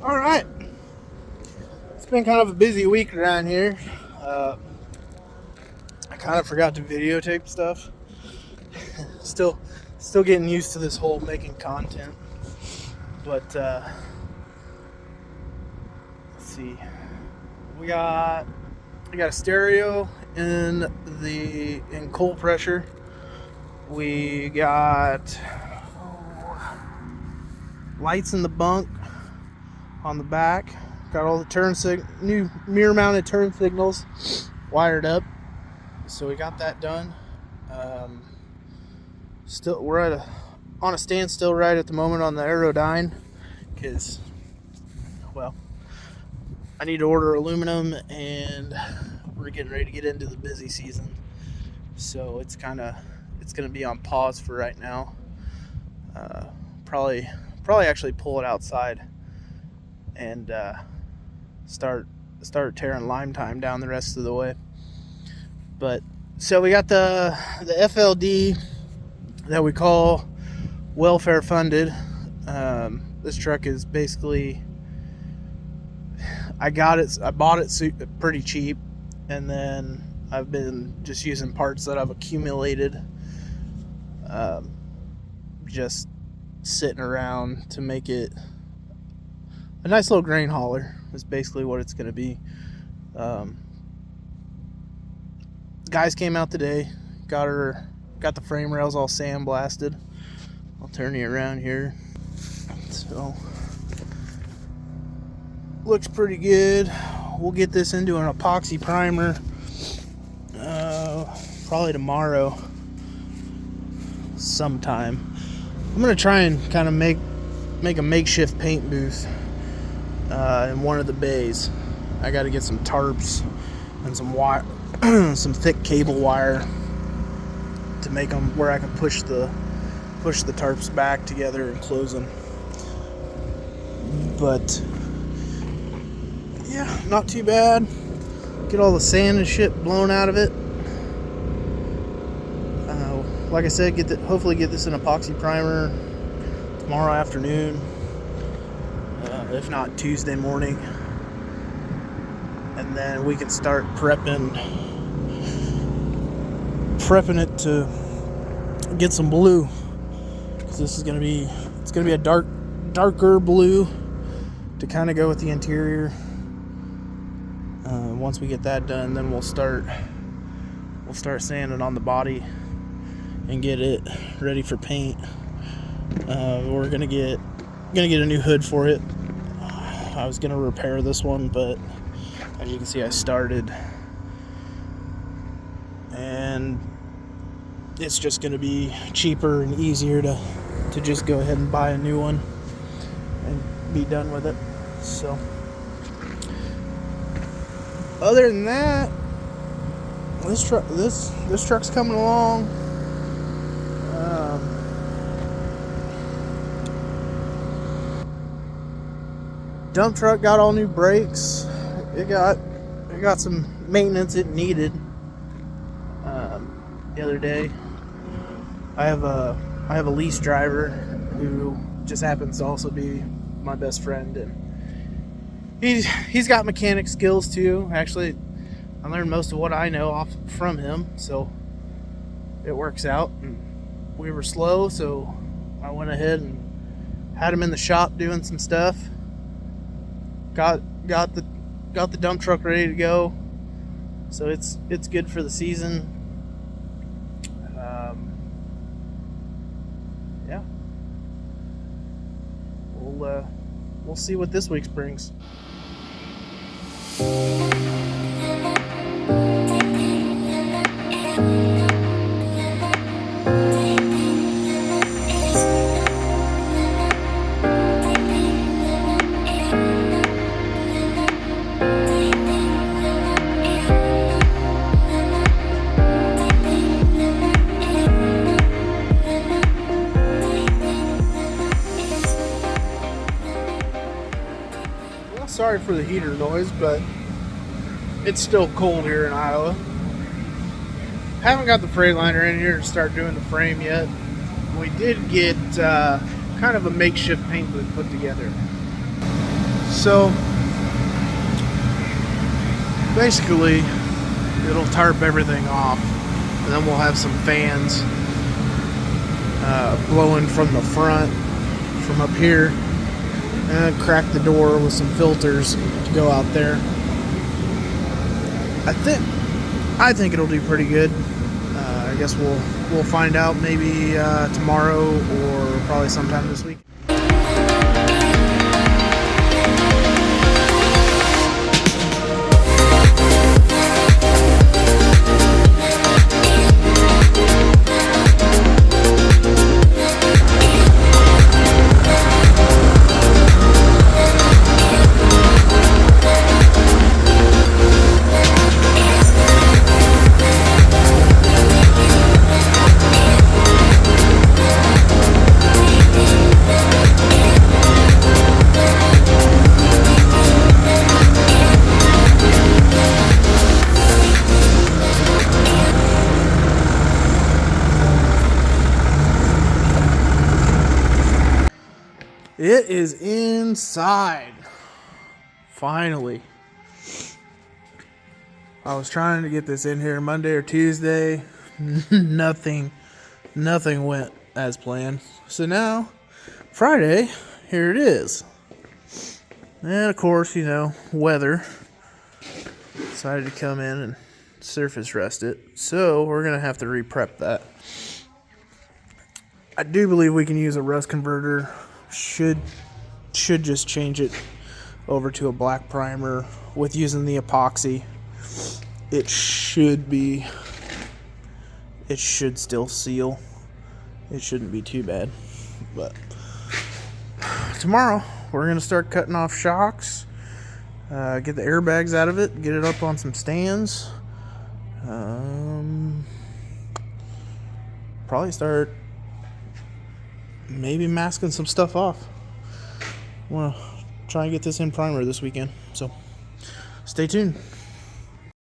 All right. It's been kind of a busy week around here. I kind of forgot to videotape stuff. Still getting used to this whole making content. But let's see. We got a stereo in coal pressure. We got lights in the bunk on the back. Got all the new mirror mounted turn signals wired up. So we got that done. We're on a standstill right at the moment on the Aerodyne because, well, I need to order aluminum and we're getting ready to get into the busy season. So it's going to be on pause for right now. Probably actually pull it outside and start tearing lime time down the rest of the way. But so we got the FLD that we call welfare funded. This truck is basically, I bought it pretty cheap, and then I've been just using parts that I've accumulated, just sitting around to make it a nice little grain hauler. Is basically what it's going to be. Guys came out today, got the frame rails all sandblasted. I'll turn you around here. So looks pretty good. We'll get this into an epoxy primer probably tomorrow sometime. I'm gonna try and kind of make a makeshift paint booth in one of the bays. I got to get some tarps and some wire, some thick cable wire to make them where I can push the tarps back together and close them. But yeah, not too bad. Get all the sand and shit blown out of it. Like I said, hopefully get this in epoxy primer tomorrow afternoon, if not Tuesday morning, and then we can start prepping it to get some blue, because this is gonna be a darker blue to kind of go with the interior. Once we get that done, then we'll start sanding on the body and get it ready for paint. We're gonna get a new hood for it. I was gonna repair this one, but as you can see, I started, and it's just gonna be cheaper and easier to just go ahead and buy a new one and be done with it. So other than that, this truck's coming along. Dump truck got all new brakes. It got some maintenance it needed. The other day, I have a lease driver who just happens to also be my best friend, and he's got mechanic skills too. Actually, I learned most of what I know from him, so it works out. And we were slow, so I went ahead and had him in the shop doing some stuff. Got the dump truck ready to go, so it's good for the season. Yeah, we'll see what this week's brings. Sorry for the heater noise, but it's still cold here in Iowa. Haven't got the Freightliner in here to start doing the frame yet. We did get kind of a makeshift paint booth put together. So basically, it'll tarp everything off, and then we'll have some fans blowing from the front, from up here, and crack the door with some filters to go out there. I think it'll do pretty good. I guess we'll find out maybe tomorrow or probably sometime this week. It is inside. Finally. I was trying to get this in here Monday or Tuesday. Nothing went as planned. So now, Friday, here it is. And of course, weather decided to come in and surface rest it. So we're going to have to re-prep that. I do believe we can use a rust converter. Should just change it over to a black primer with using the epoxy. It should still seal. It shouldn't be too bad. But tomorrow we're gonna start cutting off shocks, get the airbags out of it, get it up on some stands. Probably start maybe masking some stuff off. Well, try and get this in primer this weekend. So stay tuned.